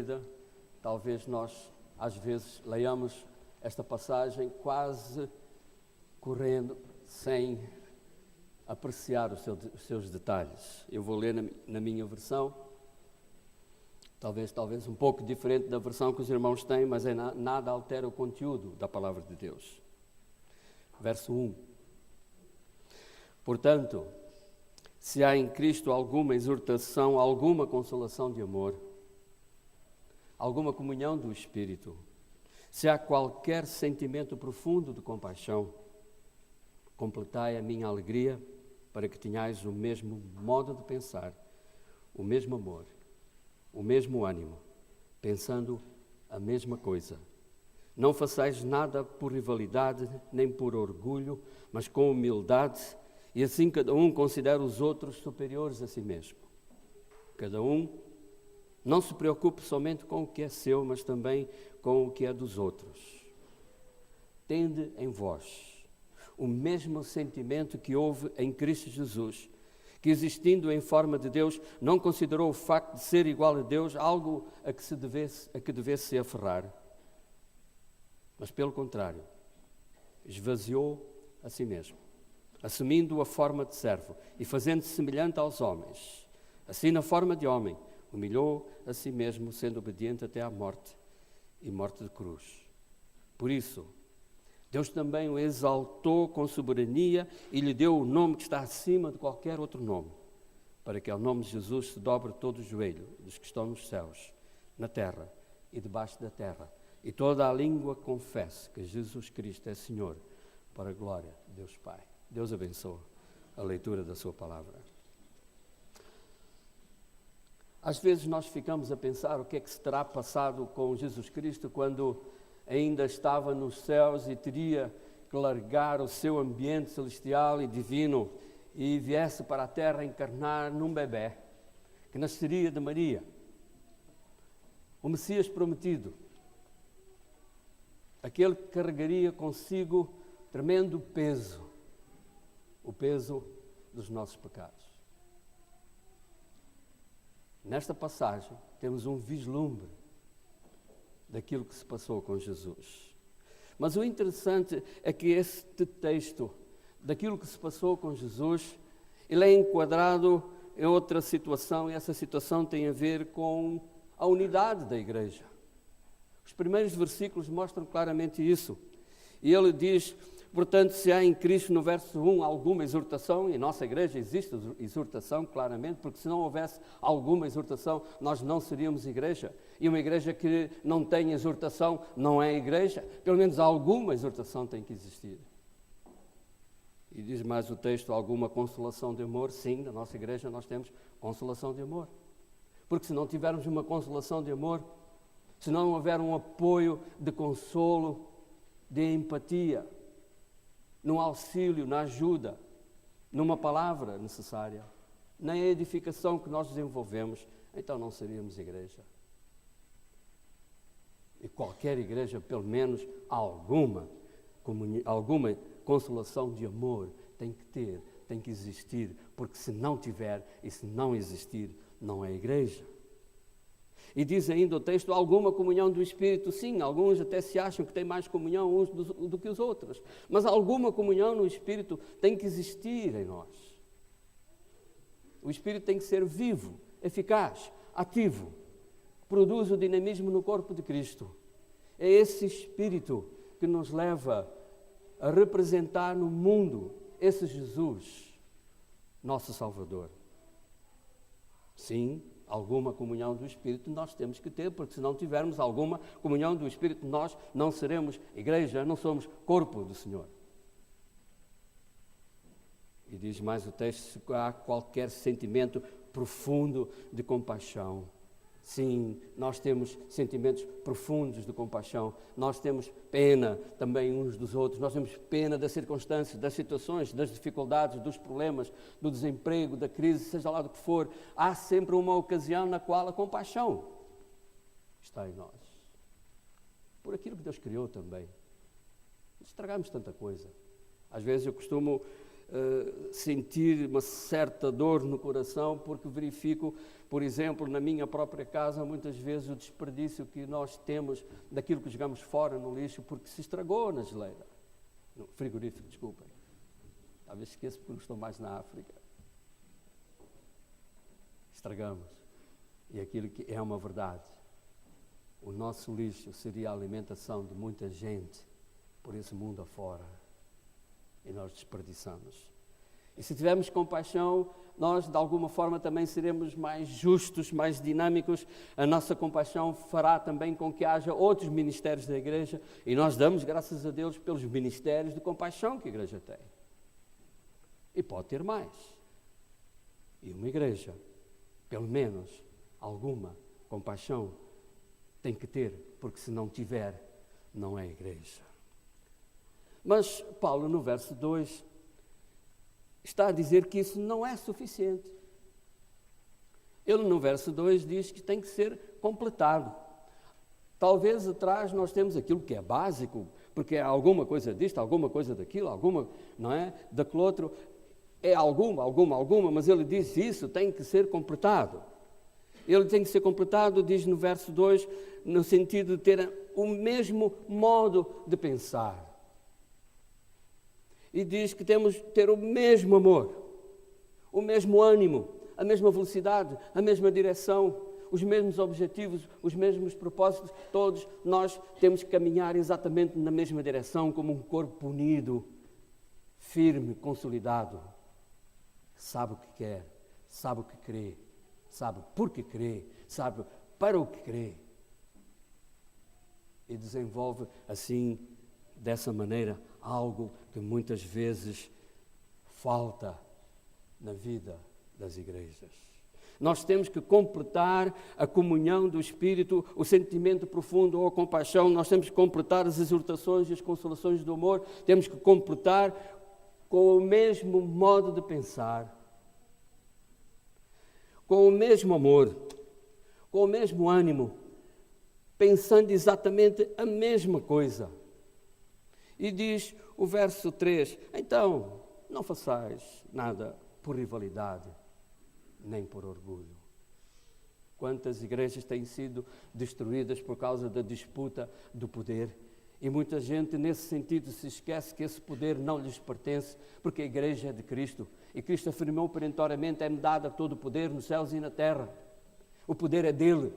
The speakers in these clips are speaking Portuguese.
vida, talvez nós, às vezes, leiamos esta passagem quase correndo, sem apreciar os seus detalhes. Eu vou ler na minha versão, talvez um pouco diferente da versão que os irmãos têm, mas nada altera o conteúdo da palavra de Deus. Verso 1. Portanto, se há em Cristo alguma exortação, alguma consolação de amor, alguma comunhão do Espírito, se há qualquer sentimento profundo de compaixão, completai a minha alegria para que tenhais o mesmo modo de pensar, o mesmo amor, o mesmo ânimo, pensando a mesma coisa. Não façais nada por rivalidade, nem por orgulho, mas com humildade, e assim cada um considera os outros superiores a si mesmo. Cada um não se preocupe somente com o que é seu, mas também com o que é dos outros. Tende em vós o mesmo sentimento que houve em Cristo Jesus, que existindo em forma de Deus, não considerou o facto de ser igual a Deus algo a que devesse se aferrar, mas pelo contrário, esvaziou a si mesmo, assumindo a forma de servo e fazendo-se semelhante aos homens. Assim, na forma de homem, humilhou a si mesmo, sendo obediente até à morte e morte de cruz. Por isso, Deus também o exaltou com soberania e lhe deu o nome que está acima de qualquer outro nome, para que ao nome de Jesus se dobre todo o joelho dos que estão nos céus, na terra e debaixo da terra, e toda a língua confesse que Jesus Cristo é Senhor, para a glória de Deus Pai. Deus abençoe a leitura da sua palavra. Às vezes nós ficamos a pensar o que é que se terá passado com Jesus Cristo quando ainda estava nos céus e teria que largar o seu ambiente celestial e divino e viesse para a terra encarnar num bebé que nasceria de Maria, o Messias prometido, aquele que carregaria consigo tremendo peso, o peso dos nossos pecados. Nesta passagem temos um vislumbre daquilo que se passou com Jesus. Mas o interessante é que este texto, daquilo que se passou com Jesus, ele é enquadrado em outra situação, e essa situação tem a ver com a unidade da igreja. Os primeiros versículos mostram claramente isso. E ele diz, portanto, se há em Cristo, no verso 1, alguma exortação, e em nossa igreja existe exortação, claramente, porque se não houvesse alguma exortação, nós não seríamos igreja. E uma igreja que não tem exortação não é igreja. Pelo menos alguma exortação tem que existir. E diz mais o texto, alguma consolação de amor. Sim, na nossa igreja nós temos consolação de amor. Porque se não tivermos uma consolação de amor, se não houver um apoio de consolo, de empatia, num auxílio, na ajuda, numa palavra necessária, na edificação que nós desenvolvemos, então não seríamos igreja. E qualquer igreja, pelo menos alguma consolação de amor tem que ter, tem que existir, porque se não tiver e se não existir, não é igreja. E diz ainda o texto, alguma comunhão do Espírito, sim, alguns até se acham que têm mais comunhão uns do que os outros, mas alguma comunhão no Espírito tem que existir em nós. O Espírito tem que ser vivo, eficaz, ativo, produz o dinamismo no corpo de Cristo. É esse Espírito que nos leva a representar no mundo esse Jesus, nosso Salvador. Sim, alguma comunhão do Espírito nós temos que ter, porque se não tivermos alguma comunhão do Espírito, nós não seremos igreja, não somos corpo do Senhor. E diz mais o texto, se há qualquer sentimento profundo de compaixão. Sim, nós temos sentimentos profundos de compaixão, nós temos pena também uns dos outros, nós temos pena das circunstâncias, das situações, das dificuldades, dos problemas, do desemprego, da crise, seja lá do que for. Há sempre uma ocasião na qual a compaixão está em nós. Por aquilo que Deus criou também. Estragamos tanta coisa. Às vezes eu costumo sentir uma certa dor no coração, porque verifico, por exemplo, na minha própria casa, muitas vezes o desperdício que nós temos daquilo que jogamos fora no lixo, porque se estragou na geleira, no frigorífico, desculpem. Talvez esqueça porque não estou mais na África. Estragamos. E aquilo que é uma verdade. O nosso lixo seria a alimentação de muita gente por esse mundo afora. E nós desperdiçamos. E se tivermos compaixão, nós de alguma forma também seremos mais justos, mais dinâmicos. A nossa compaixão fará também com que haja outros ministérios da igreja. E nós damos graças a Deus pelos ministérios de compaixão que a igreja tem. E pode ter mais. E uma igreja, pelo menos alguma compaixão, tem que ter, porque se não tiver, não é igreja. Mas Paulo, no verso 2, está a dizer que isso não é suficiente. Ele, no verso 2, diz que tem que ser completado. Talvez atrás nós temos aquilo que é básico, porque é alguma coisa disto, alguma coisa daquilo, alguma, não é? Daquele outro. É alguma, mas ele diz isso tem que ser completado. Ele tem que ser completado, diz no verso 2, no sentido de ter o mesmo modo de pensar. E diz que temos que ter o mesmo amor, o mesmo ânimo, a mesma velocidade, a mesma direção, os mesmos objetivos, os mesmos propósitos. Todos nós temos que caminhar exatamente na mesma direção, como um corpo unido, firme, consolidado. Sabe o que quer, sabe o que crê, sabe por que crê, sabe para o que crê. E desenvolve assim, dessa maneira, algo que muitas vezes falta na vida das igrejas. Nós temos que completar a comunhão do Espírito, o sentimento profundo ou a compaixão, nós temos que completar as exortações e as consolações do amor, temos que completar com o mesmo modo de pensar, com o mesmo amor, com o mesmo ânimo, pensando exatamente a mesma coisa. E diz o verso 3, então, não façais nada por rivalidade, nem por orgulho. Quantas igrejas têm sido destruídas por causa da disputa do poder? E muita gente, nesse sentido, se esquece que esse poder não lhes pertence, porque a igreja é de Cristo. E Cristo afirmou perentoriamente, é-me dado todo o poder nos céus e na terra. O poder é dele.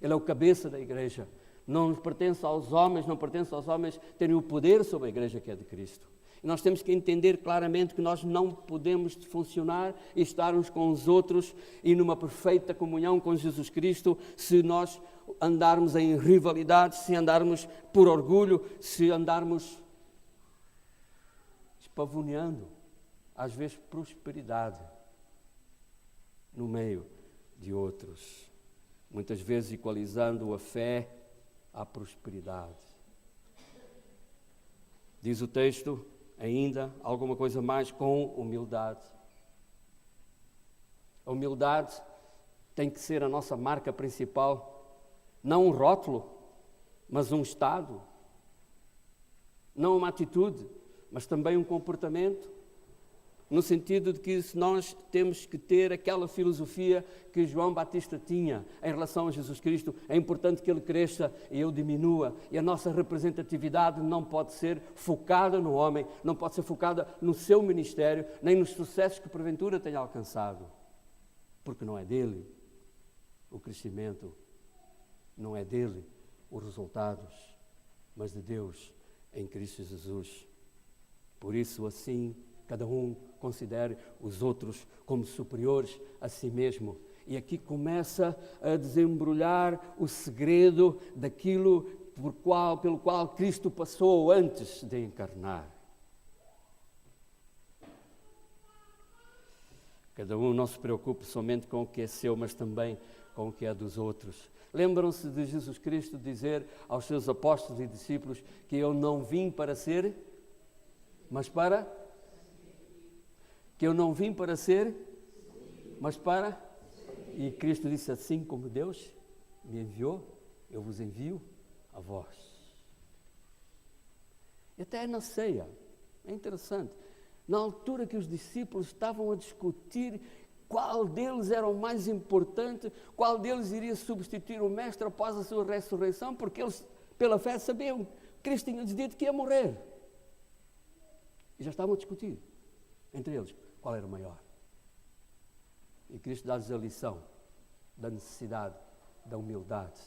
Ele é o cabeça da igreja. Não nos pertence aos homens, não pertence aos homens terem o poder sobre a igreja que é de Cristo. E nós temos que entender claramente que nós não podemos funcionar e estar uns com os outros e numa perfeita comunhão com Jesus Cristo se nós andarmos em rivalidade, se andarmos por orgulho, se andarmos espavoneando, às vezes, prosperidade no meio de outros. Muitas vezes equalizando a fé à prosperidade. Diz o texto ainda alguma coisa mais com humildade. A humildade tem que ser a nossa marca principal, não um rótulo, mas um estado, não uma atitude, mas também um comportamento, no sentido de que nós temos que ter aquela filosofia que João Batista tinha em relação a Jesus Cristo. É importante que ele cresça e eu diminua. E a nossa representatividade não pode ser focada no homem, não pode ser focada no seu ministério, nem nos sucessos que porventura tenha alcançado. Porque não é dele o crescimento, não é dele os resultados, mas de Deus em Cristo Jesus. Por isso, assim, cada um considere os outros como superiores a si mesmo. E aqui começa a desembrulhar o segredo daquilo pelo qual Cristo passou antes de encarnar. Cada um não se preocupe somente com o que é seu, mas também com o que é dos outros. Lembram-se de Jesus Cristo dizer aos seus apóstolos e discípulos que eu não vim para ser, mas para... Que eu não vim para ser, mas para... E Cristo disse, assim como Deus me enviou, eu vos envio a vós. E até na ceia, é interessante, na altura que os discípulos estavam a discutir qual deles era o mais importante, qual deles iria substituir o Mestre após a sua ressurreição, porque eles, pela fé, sabiam que Cristo tinha-lhes dito que ia morrer. E já estavam a discutir entre eles qual era o maior. E Cristo dá-lhes a lição da necessidade da humildade.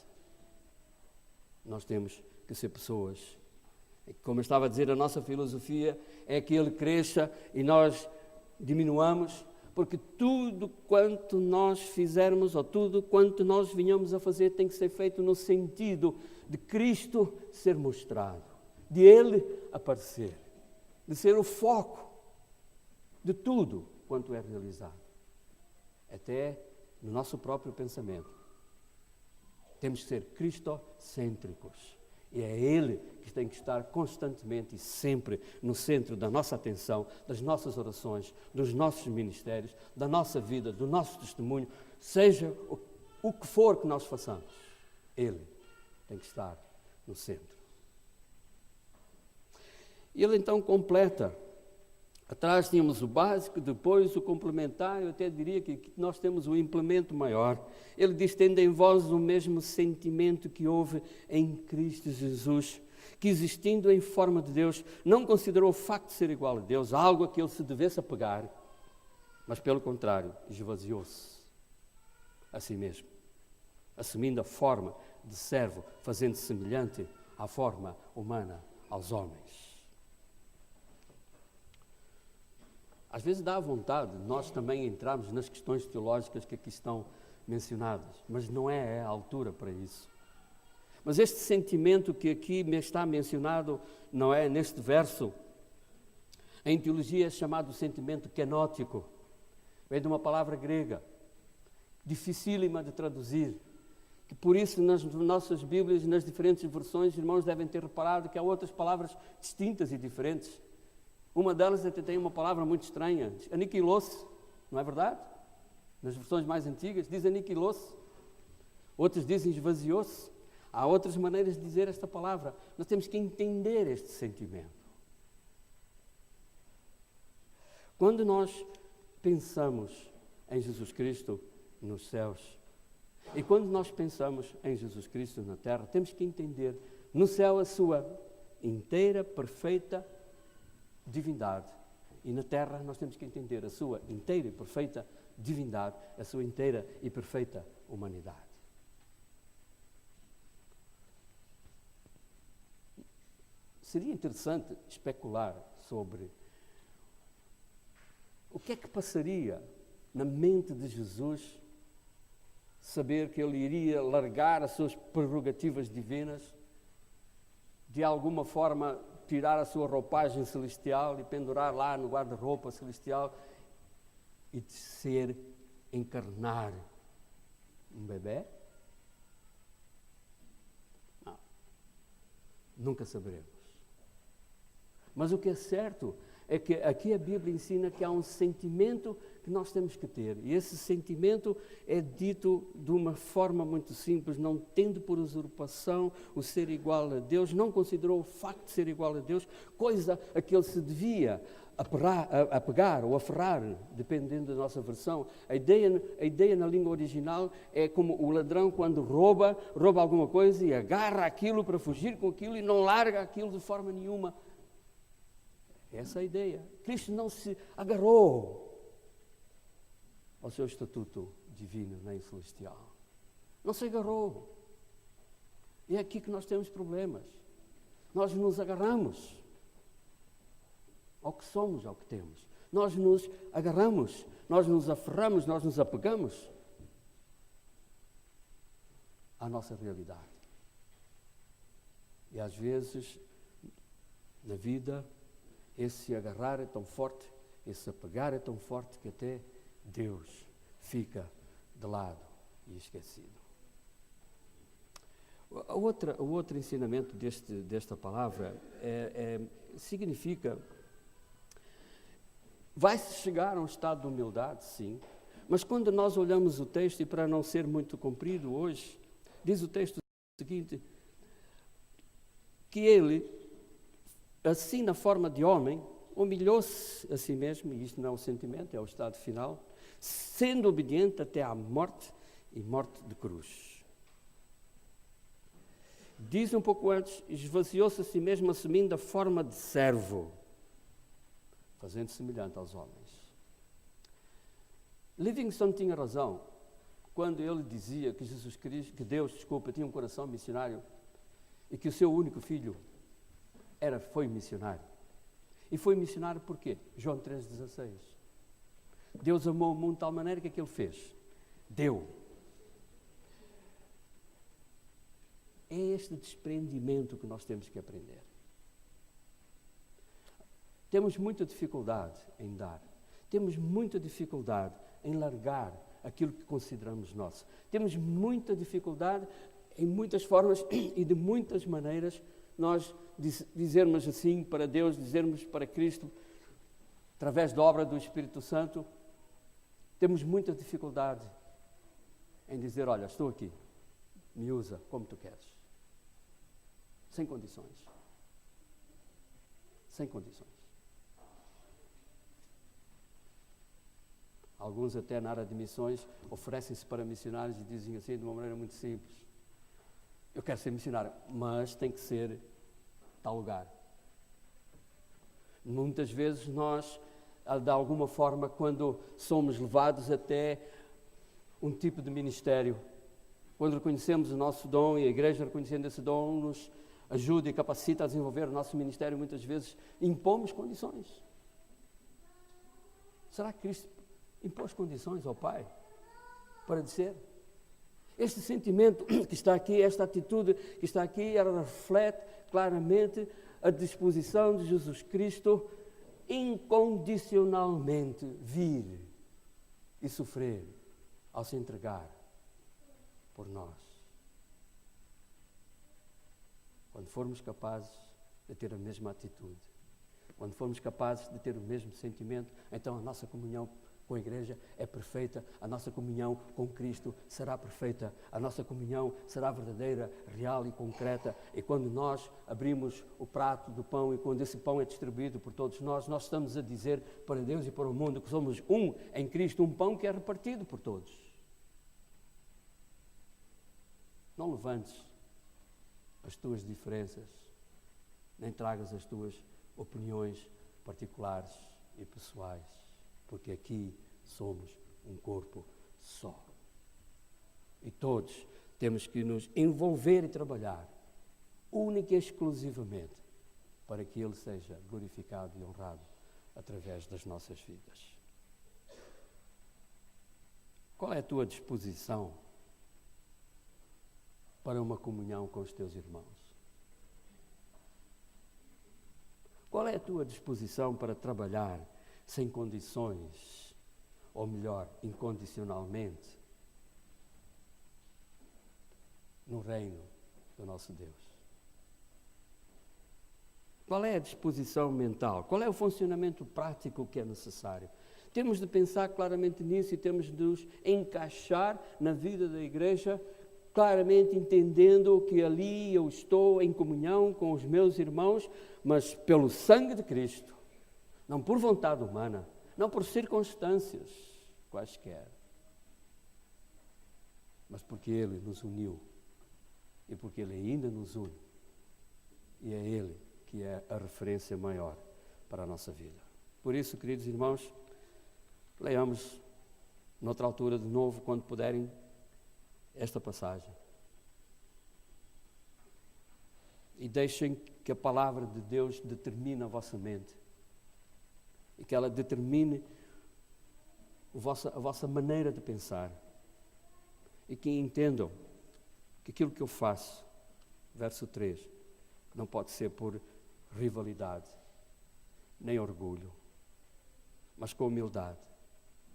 Nós temos que ser pessoas, como eu estava a dizer, a nossa filosofia é que Ele cresça e nós diminuamos, porque tudo quanto nós fizermos, ou tudo quanto nós venhamos a fazer, tem que ser feito no sentido de Cristo ser mostrado, de Ele aparecer, de ser o foco de tudo quanto é realizado, até no nosso próprio pensamento. Temos que ser cristocêntricos. E é Ele que tem que estar constantemente e sempre no centro da nossa atenção, das nossas orações, dos nossos ministérios, da nossa vida, do nosso testemunho, seja o que for que nós façamos. Ele tem que estar no centro. E Ele então completa. Atrás tínhamos o básico, depois o complementar, eu até diria que nós temos o implemento maior. Ele diz, tendo em vós o mesmo sentimento que houve em Cristo Jesus, que existindo em forma de Deus, não considerou o facto de ser igual a Deus algo a que ele se devesse apegar, mas pelo contrário, esvaziou-se a si mesmo, assumindo a forma de servo, fazendo-se semelhante à forma humana aos homens. Às vezes dá vontade de nós também entrarmos nas questões teológicas que aqui estão mencionadas, mas não é a altura para isso. Mas este sentimento que aqui está mencionado, não é neste verso, em teologia é chamado sentimento kenótico, vem de uma palavra grega, dificílima de traduzir, que por isso nas nossas Bíblias, nas diferentes versões, irmãos devem ter reparado que há outras palavras distintas e diferentes. Uma delas até tem uma palavra muito estranha, aniquilou-se, não é verdade? Nas versões mais antigas diz aniquilou-se, outras dizem esvaziou-se. Há outras maneiras de dizer esta palavra. Nós temos que entender este sentimento. Quando nós pensamos em Jesus Cristo nos céus, e quando nós pensamos em Jesus Cristo na terra, temos que entender no céu a sua inteira, perfeita divindade. E na terra nós temos que entender a sua inteira e perfeita divindade, a sua inteira e perfeita humanidade. Seria interessante especular sobre o que é que passaria na mente de Jesus saber que ele iria largar as suas prerrogativas divinas, de alguma forma tirar a sua roupagem celestial e pendurar lá no guarda-roupa celestial e de encarnar um bebê? Não. Nunca saberemos. Mas o que é certo é que aqui a Bíblia ensina que há um sentimento que nós temos que ter. E esse sentimento é dito de uma forma muito simples, não tendo por usurpação o ser igual a Deus, não considerou o facto de ser igual a Deus, coisa a que ele se devia apegar ou aferrar, dependendo da nossa versão. A ideia na língua original é como o ladrão quando rouba alguma coisa e agarra aquilo para fugir com aquilo e não larga aquilo de forma nenhuma. Essa é a ideia. Cristo não se agarrou ao seu estatuto divino nem celestial. Não se agarrou. E é aqui que nós temos problemas. Nós nos agarramos ao que somos, ao que temos. Nós nos agarramos, nós nos aferramos, nós nos apegamos à nossa realidade. E às vezes, na vida, esse agarrar é tão forte, esse apegar é tão forte que até Deus fica de lado e esquecido. O outro ensinamento desta palavra significa, vai-se chegar a um estado de humildade, sim, mas quando nós olhamos o texto, e para não ser muito comprido hoje, diz o texto seguinte, que ele, assim na forma de homem, humilhou-se a si mesmo, e isto não é o sentimento, é o estado final, sendo obediente até à morte e morte de cruz. Diz um pouco antes, esvaziou-se a si mesmo, assumindo a forma de servo, fazendo semelhante aos homens. Livingstone tinha razão quando ele dizia que Deus tinha um coração missionário e que o seu único filho foi missionário. E foi missionário por quê? João 3,16. Deus amou o mundo de tal maneira que ele fez. Deu. É este desprendimento que nós temos que aprender. Temos muita dificuldade em dar. Temos muita dificuldade em largar aquilo que consideramos nosso. Temos muita dificuldade, em muitas formas e de muitas maneiras, nós dizermos assim para Deus, dizermos para Cristo, através da obra do Espírito Santo, temos muita dificuldade em dizer, olha, estou aqui, me usa como tu queres. Sem condições. Sem condições. Alguns até na área de missões oferecem-se para missionários e dizem assim de uma maneira muito simples. Eu quero ser missionário, mas tem que ser tal lugar. Muitas vezes nós, de alguma forma, quando somos levados até um tipo de ministério, quando reconhecemos o nosso dom e a igreja reconhecendo esse dom nos ajuda e capacita a desenvolver o nosso ministério, muitas vezes impomos condições. Será que Cristo impôs condições ao Pai para dizer? Este sentimento que está aqui, esta atitude que está aqui, ela reflete claramente a disposição de Jesus Cristo incondicionalmente vir e sofrer ao se entregar por nós. Quando formos capazes de ter a mesma atitude, quando formos capazes de ter o mesmo sentimento, então a nossa comunhão com a igreja é perfeita, a nossa comunhão com Cristo será perfeita, a nossa comunhão será verdadeira, real e concreta. E quando nós abrimos o prato do pão e quando esse pão é distribuído por todos nós estamos a dizer para Deus e para o mundo que somos um em Cristo, um pão que é repartido por todos. Não levantes as tuas diferenças, nem tragas as tuas opiniões particulares e pessoais, porque aqui somos um corpo só. E todos temos que nos envolver e trabalhar, única e exclusivamente, para que Ele seja glorificado e honrado através das nossas vidas. Qual é a tua disposição para uma comunhão com os teus irmãos? Qual é a tua disposição para trabalhar sem condições, ou melhor, incondicionalmente, no reino do nosso Deus? Qual é a disposição mental? Qual é o funcionamento prático que é necessário? Temos de pensar claramente nisso e temos de nos encaixar na vida da igreja, claramente entendendo que ali eu estou em comunhão com os meus irmãos, mas pelo sangue de Cristo, não por vontade humana, não por circunstâncias quaisquer, mas porque Ele nos uniu e porque Ele ainda nos une. E é Ele que é a referência maior para a nossa vida. Por isso, queridos irmãos, leiamos noutra altura de novo, quando puderem, esta passagem. E deixem que a palavra de Deus determine a vossa mente. E que ela determine a vossa maneira de pensar. E que entendam que aquilo que eu faço, verso 3, não pode ser por rivalidade, nem orgulho, mas com humildade.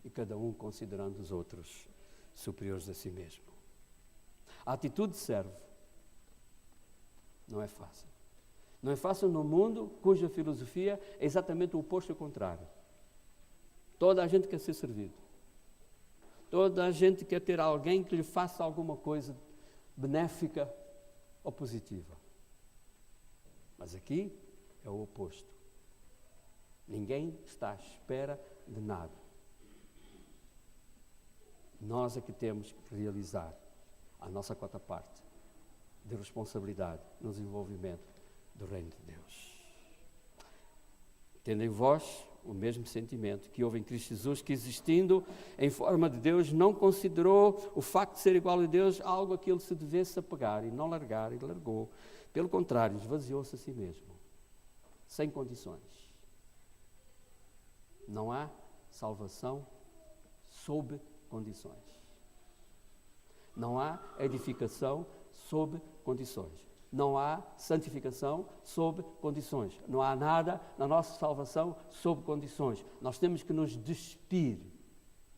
E cada um considerando os outros superiores a si mesmo. A atitude de servo não é fácil. Não é fácil no mundo cuja filosofia é exatamente o oposto e o contrário. Toda a gente quer ser servido. Toda a gente quer ter alguém que lhe faça alguma coisa benéfica ou positiva. Mas aqui é o oposto. Ninguém está à espera de nada. Nós é que temos que realizar a nossa quarta parte de responsabilidade no desenvolvimento do reino de Deus. Tendo em vós o mesmo sentimento que houve em Cristo Jesus, que existindo em forma de Deus, não considerou o facto de ser igual a Deus algo a que ele se devesse apegar e não largar, e largou. Pelo contrário, esvaziou-se a si mesmo, sem condições. Não há salvação sob condições. Não há edificação sob condições. Não há santificação sob condições. Não há nada na nossa salvação sob condições. Nós temos que nos despir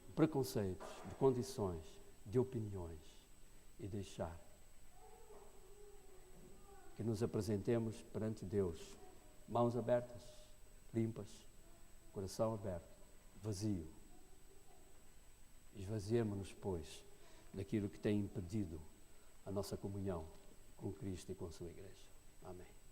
de preconceitos, de condições, de opiniões e deixar que nos apresentemos perante Deus, mãos abertas, limpas, coração aberto, vazio. Esvaziemo-nos, pois, daquilo que tem impedido a nossa comunhão com Cristo e com a sua igreja. Amém.